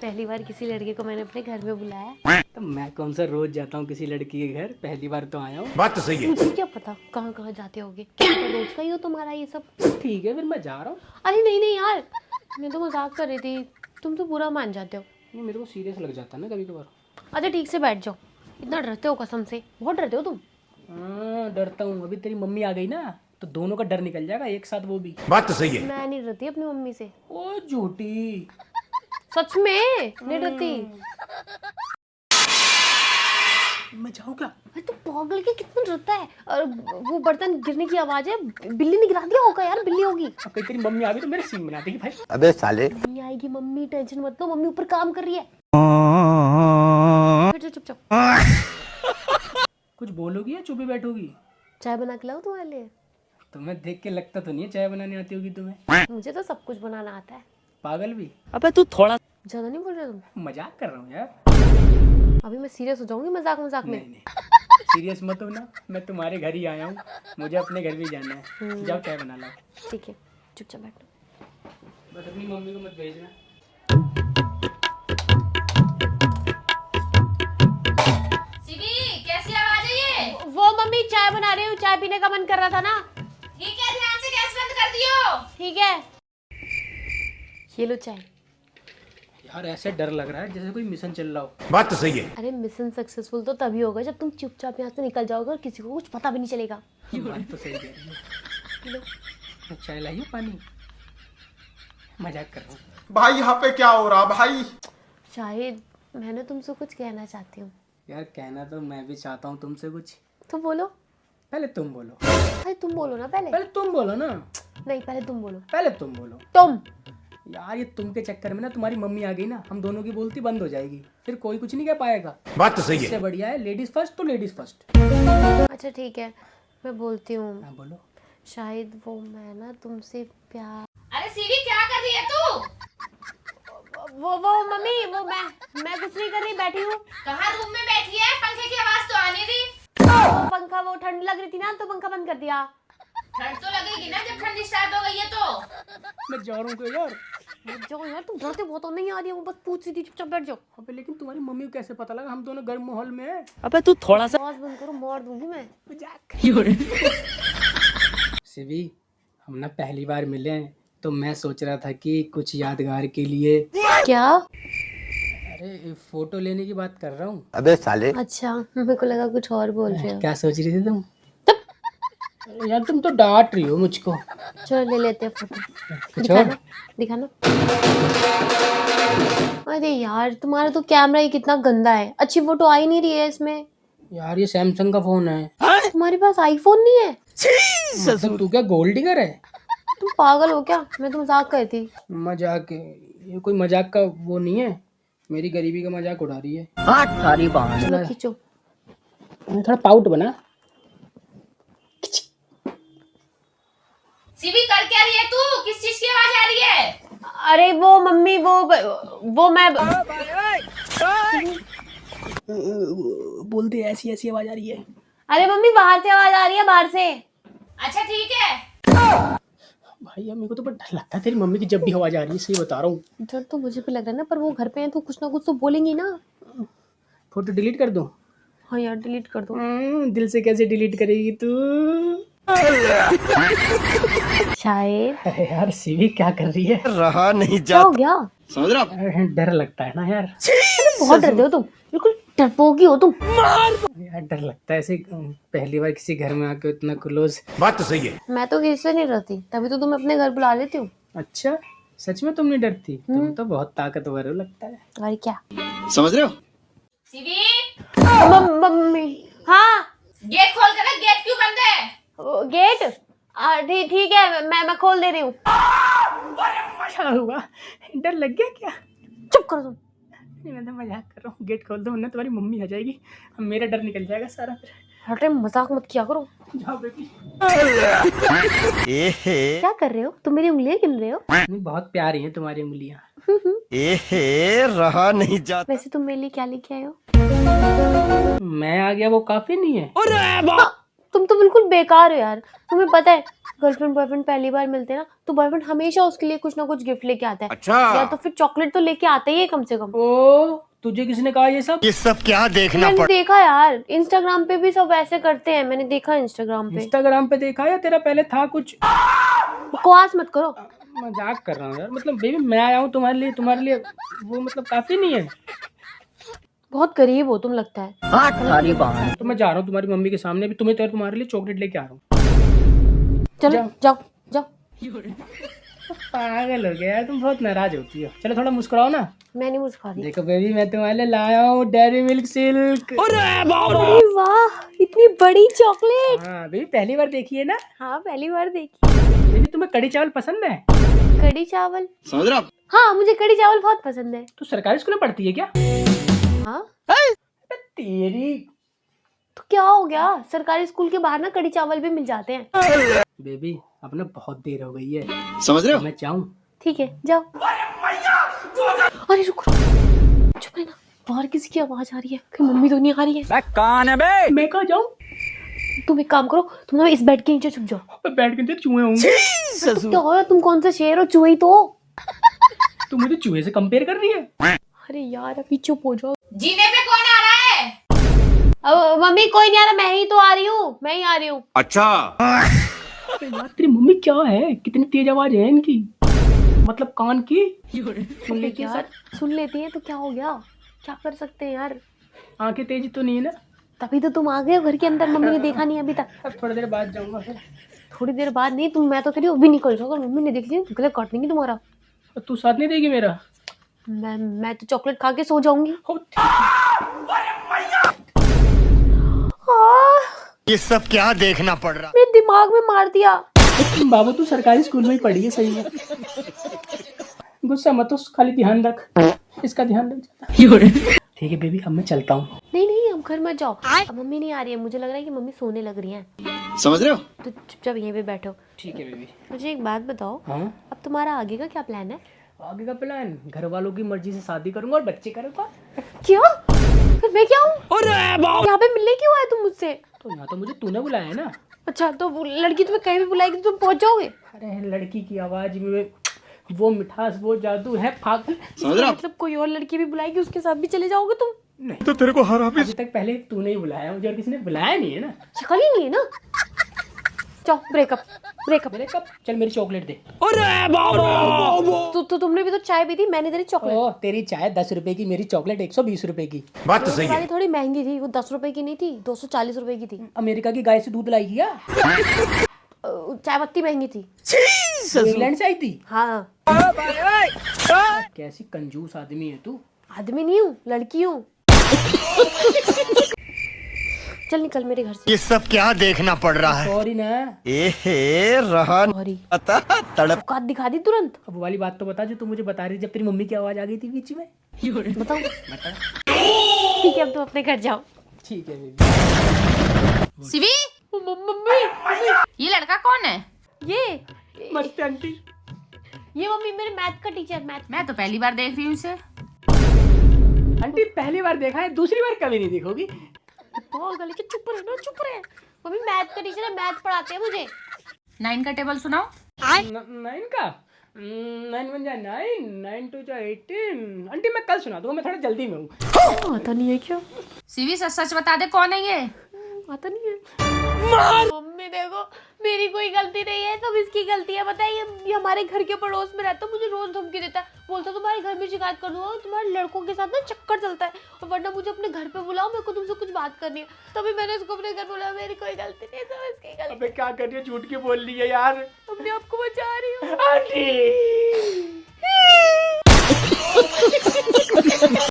पहली बार किसी लड़के को मैंने अपने घर में बुलाया। तो मैं कौन सा रोज जाता हूँ किसी लड़की के घर, पहली बार तो आया हूँ। बात तो सही है। मुझे क्या पता कहाँ कहाँ जाते होगे, क्या पता रोज का ही हो तुम्हारा ये सब। ठीक है फिर मैं जा रहा हूँ। अरे नहीं नहीं यार, मैं तो मजाक कर रही थी, तुम तो बुरा मान जाते हो। ये मेरे को सीरियस लग जाता है ना कभी कभार। अच्छा ठीक से बैठ जाओ, इतना डरते हो कसम से, बहुत डरते हो तुम। हाँ डरता हूँ, अभी तेरी मम्मी आ गई ना तो दोनों का डर निकल जाएगा एक साथ, वो भी। बात तो सही है। मैं नहीं डरती अपनी मम्मी से, ओ झूठी। सच में नहीं डरती। मैं जाऊँ क्या? अरे तू पागल के कितना डरता है। और वो बर्तन गिरने की आवाज है, बिल्ली ने गिरा दिया होगा यार, बिल्ली होगी। अब कहीं तेरी मम्मी आ गई तो मेरे सीन बना देगी भाई। अबे साले। मम्मी आएगी, मम्मी टेंशन मत लो, मम्मी ऊपर काम कर रही है। बैठ जा चुपचाप। कुछ बोलोगी या चुप ही बैठोगी? चाय बना के लाऊं तुम्हारे लिए? तुम्हें देख के लगता तो नहीं है चाय बनानी आती होगी तुम्हें। मुझे तो सब कुछ बनाना आता है। पागल भी। अबे तू थोड़ा ज्यादा नहीं बोल रहे तुम? मजाक कर रहा हूँ यार। अभी मैं सीरियस हो जाऊंगी मजाक मजाक में। नहीं नहीं सीरियस मत हो ना, मैं तुम्हारे घर ही आया हूँ, मुझे अपने घर भी जाना है। जाओ चाय बना लो। ठीक है चुपचाप बैठो। बस अपनी मम्मी को मत भेजना। कैसी आवाज है ये? वो मम्मी चाय बना रही हूँ, चाय पीने का मन कर रहा था ना। ठीक है, ध्यान से गैस बंद कर दियो। ठीक है, ये लो चाय। यार ऐसे डर लग रहा है जैसे कोई मिशन चल रहा हो। बात तो सही है। अरे मिशन सक्सेसफुल तो तभी होगा जब तुम चुपचाप यहाँ से निकल जाओगे और किसी को कुछ पता भी नहीं चलेगा। बात तो सही कह रही हो। चाय लाइए पानी, मजाक कर रहा हूँ। भाई यहाँ पे क्या हो रहा भाई? शायद मैंने तुमसे कुछ कहना चाहती हूँ। यार कहना तो मैं भी चाहता हूँ तुमसे कुछ। तो बोलो। पहले तुम बोलो। अरे तुम बोलो ना पहले। पहले तुम बोलो ना। नहीं पहले तुम बोलो। पहले तुम बोलो। तुम। यार ये तुम के चक्कर में ना तुम्हारी मम्मी आ गई ना, हम दोनों की बोलती बंद हो जाएगी, फिर कोई कुछ नहीं कह पाएगा। बात तो सही इससे है। बढ़िया है लेडीज फर्स्ट तो लेडीज फर्स्ट। अच्छा ठीक है, मैं बोलती हूँ। हाँ बोलो। शायद वो मैं ना तुमसे प्यार। अरे सीवी क्या कर रही है तू? वो मम्मी वो मैं कुछ नहीं कर रही, बैठी हूँ। कहाँ रूम में बैठी है? पंखे की आवाज तो आने दी। वो पंखा, वो ठंड लग रही थी ना तो पंखा बंद कर दिया। ठंड तो लगेगी ना जब ठंडी स्टार्ट हो गई है तो। मैं जा रहा हूँ यार। रुक जाओ यार, तुम डरते बहुत हो। नहीं आ रही है वो, बस पूछ रही थी, चुपचाप बैठ जाओ। अबे लेकिन तुम्हारी मम्मी को कैसे पता लगा हम दोनों गर्म माहौल में हैं? अबे तू थोड़ा सा आवाज बंद करो, मार दूंगी मैं। मजाक। सिवी हम ना पहली बार मिले हैं तो मैं सोच रहा था कि कुछ यादगार के लिए। क्या? अरे फोटो लेने की बात कर रहा हूँ। अबे साले। अच्छा मेरे को लगा कुछ और बोल रहे हो। क्या सोच रही थी तुम? यार तुम तो डांट रही हो मुझको। चलो ले लेते हैं फोटो। कुछ दिखाना और? दिखाना। अरे यार तुम्हारा तो कैमरा ही कितना गंदा है, अच्छी फोटो आ ही नहीं रही है इसमें। यार ये सैमसंग का फोन है। तुम्हारे पास आईफोन नहीं है? मतलब तू क्या गोल्ड डिगर है? तुम पागल हो क्या? मैं तो मजाक कर थी। मजाक है? ये कोई मजाक का वो नहीं है, मेरी गरीबी का मजाक उड़ा रही है। चलो खींचो। थोड़ा पाउट बना। सीवी कर क्या रही है तू? किस चीज की आवाज आ रही है? अरे वो मम्मी वो मैं बोलते ऐसी ऐसी आवाज आ रही है। अरे मम्मी बाहर से आवाज आ रही है, बाहर से। अच्छा ठीक है। भाई यार मेरे को तो बड़ा डर लगता है तेरी मम्मी की जब भी आवाज आ रही है, सही बता रहा हूँ। डर तो मुझे भी लग रहा है ना, पर वो घर पे हैं तो कुछ ना कुछ तो बोलेंगी ना। फोटो डिलीट कर दूं? हाँ यार डिलीट कर दो। दिल से कैसे डिलीट करेगी तू? शायद। अरे यार सीवी क्या कर रही है? रहा नहीं क्या हो गया? समझ रहा। अरे डर लगता है ना यार। बहुत डरते हो तुम, बिल्कुल डरपोकी हो तुम। यार डर लगता है ऐसे पहली बार किसी घर में आके इतना क्लोज। बात तो सही है। मैं तो किसी से नहीं डरती, तभी तो तुम्हें अपने घर बुला लेती हूँ। अच्छा सच में तुम नहीं डरती? तुम तो बहुत ताकतवर हो लगता है। अरे क्या? समझ रहे हो? CV mummy. हाँ गेट खोल कर रख, गेट क्यों बंद है? गेट ठीक है, मैं खोल दे रही हूँ। क्या हुआ? डर लग गया क्या? चुप करो तुम। नहीं मैं तो मजाक कर रहा हूँ। गेट खोल दो वरना तुम्हारी मम्मी आ जाएगी, अब मेरा डर निकल जाएगा सारा। हटे, मजाक मत किया करो। जाओ बेबी। क्या कर रहे हो तुम? मेरी उंगलियां गिन रहे हो? नहीं बहुत प्यारी हैं तुम्हारी उंगलियां। रहा नहीं जाता। वैसे तुम मेरे लिए क्या लेके आए हो? मैं आ गया वो काफी नहीं है? तुम तो बिल्कुल बेकार हो यार। तुम्हें पता है गर्लफ्रेंड बॉयफ्रेंड पहली बार मिलते हैं ना तो बॉयफ्रेंड हमेशा उसके लिए कुछ ना कुछ गिफ्ट लेके आता है। अच्छा। या तो फिर चॉकलेट तो लेके आता ही है कम से कम। ओ तुझे किसने कहा ये सब? ये सब क्या देखना मैंने पड़ देखा यार, इंस्टाग्राम पे भी सब ऐसे करते हैं, मैंने देखा इंस्टाग्राम पे। इंस्टाग्राम पे देखा या तेरा पहले था कुछ? बकवास मत करो। मजाक कर रहा हूँ यार, मतलब बेबी मैं आया हूँ तुम्हारे लिए वो मतलब काफी नहीं है? बहुत करीब हो तुम लगता है। तो मैं जा रहा हूँ तुम्हारी मम्मी के सामने भी, तुम्हारे लिए चॉकलेट लेके आ रहा हूँ। चलो जाओ। जाओ जाओ। पागल हो गया यार, तुम बहुत नाराज होती हो। चलो थोड़ा मुस्कुराओ ना। मैं नहीं मुस्कुरा रही। देखो बेबी मैं तुम्हारे लिए लाया हूँ डेयरी मिल्क सिल्क। अरे वाह, इतनी बड़ी चॉकलेट। हाँ बेबी पहली बार देखी है ना? हाँ पहली बार देखी। बेबी तुम्हें कड़ी चावल पसंद है? कड़ी चावल? समझ रहे हो? हाँ मुझे कड़ी चावल बहुत पसंद है। तू सरकारी स्कूल में पढ़ती है क्या? हाँ तेरी तो क्या हो गया, सरकारी स्कूल के बाहर ना कड़ी चावल भी मिल जाते हैं। बेबी अब ना बहुत देर हो गई है, समझ रहे तो हो? मैं जाऊँ? ठीक है जाओ। अरे रुको, चुप रहना, बाहर किसी की आवाज आ रही है, कहीं मम्मी तो नहीं आ रही है। कौन है बे? मैं कहाँ जाऊँ? तुम एक काम करो, तुम ना इस बेड के नीचे छुप जाओ। बैठ के अंदर चूहे होंगे। क्या हो, तुम कौन सा शेर हो, चूही तो हो। तू मुझे चूहे से कंपेयर कर रही है? अरे यार अभी चुप हो जाओ। जीने पे कौन आ रहा है? अब मम्मी कोई नहीं आ रहा, मैं ही तो आ रही हूँ, मैं ही आ रही हूँ। अच्छा। अरे यार तेरी मम्मी क्या है, कितनी तेज आवाज है इनकी, मतलब कान की सुन लेती है यार सुन लेती है तो क्या हो गया, क्या कर सकते हैं यार। आंखें तेज तो नहीं है ना? तभी तो तुम आ गए हो घर के अंदर, मम्मी ने देखा नहीं अभी तक। अब थोड़ी देर बाद जाऊंगा फिर। थोड़ी देर बाद नहीं, तुम मैं तो कह रही हूँ अभी निकल जाओ, अगर मम्मी ने देख लिया तो गले काट देंगी तुम्हारा। और तू साथ नहीं देगी मेरा? मैं तो चॉकलेट खा के सो जाऊंगी। हो, ठीक है। ये सब क्या देखना पड़ रहा? मेरे दिमाग में मार दिया। बाबू तू सरकारी स्कूल में ही पढ़ी है सही में। गुस्सा मत हो, खाली ध्यान रख, इसका ध्यान रख जाता। ठीक है बेबी अब मैं चलता हूँ। नहीं नहीं अब घर मत जाओ, अब मम्मी नहीं आ रही है, मुझे लग रहा है कि मम्मी सोने लग रही हैं। समझ रहे हो? तो चुपचाप यहीं पे बैठो। ठीक है बेबी। मुझे एक बात बताओ, हाँ अब तुम्हारा आगे का क्या प्लान है? आगे का प्लान, घर वालों की मर्जी से शादी करूंगा और बच्चे करूंगा। क्या? फिर मैं क्या हूँ? यहाँ पे मिलने क्यों आए तुम मुझसे? तो यहाँ तो मुझे तूने बुलाया है ना। अच्छा तो लड़की तुम्हें कहीं भी बुलाएगी तो तुम पहुंच जाओगे? अरे लड़की की आवाज में वो मिठास, वो जादू है पागल। समझ रहे हो? मतलब कोई और लड़की भी बुलाएगी उसके साथ भी चले जाओगे तुम? नहीं तो तेरे को हरामी अभी तक पहले तूने ही बुलाया मुझे, और किसी ने बुलाया नहीं है ना। शक्ल ही नहीं है ना। जाओ ब्रेकअप ब्रेकअप। मेरे कब चल मेरी चॉकलेट दे। तो तुमने भी तो चाय पी थी, मैंने तेरी चॉकलेट। ओ तेरी चाय 10 रुपए की, मेरी चॉकलेट 120 रुपए की। बात तो सही है। वाली थोड़ी महंगी थी, वो 10 रुपए की नहीं थी, 240 रुपए की थी। अमेरिका की गाय से दूध लाई क्या? चाय पत्ती महंगी थी। इंग्लैंड से आई थी। हाँ कैसी कंजूस आदमी है तू। आदमी नहीं हूँ, लड़की हूँ। चल निकल मेरे घर से। ये सब क्या देखना पड़ रहा है? सॉरी ना। ए रहा सॉरी, पता तड़प। औकात दिखा दी तुरंत। अब वाली बात तो बता जो तू मुझे बता रही जब तेरी मम्मी की आवाज आ गई थी बीच में। बताओ। बता। ठीक है अब तुम अपने घर जाओ। ठीक है बेबी। शिवी, मम्मी ये लड़का कौन है? ये मस्त आंटी। ये मम्मी मेरे मैथ का टीचर, मैथ। मैं तो पहली बार देख रही हूँ इसे। आंटी पहली बार देखा है, दूसरी बार कभी नहीं देखोगी। बहुत गले के चुप रहे, चुप रहे। मम्मी मैथ का टीचर है, मैथ पढ़ाते हैं मुझे। 9 का टेबल सुनाओ। 9 का 9 1 जा 9, 9 2 जा 18। आंटी मैं कल सुना दूंगा, मैं थोड़ा जल्दी में हूँ। आता नहीं है क्या? शिवी सच सच बता दे कौन है ये? आता नहीं है। मम्मी देखो मेरी कोई गलती नहीं है, सब इसकी गलती है। बताइए ये हमारे घर के पड़ोस में रहता है, मुझे रोज धमकी देता है, बोलता है तुम्हारे घर में शिकायत कर दूंगा, तुम्हारे लड़कों के साथ ना चक्कर चलता है, और वरना मुझे अपने घर पे बुलाओ, मेरे को तुमसे कुछ बात करनी है। तभी मैंने उसको अपने घर बुलाया, मेरी कोई गलती नहीं है, सब इसकी गलती। अबे क्या कर रही है, झूठ के बोल रही है यार। अपने आप को बचा रही हूँ। आंटी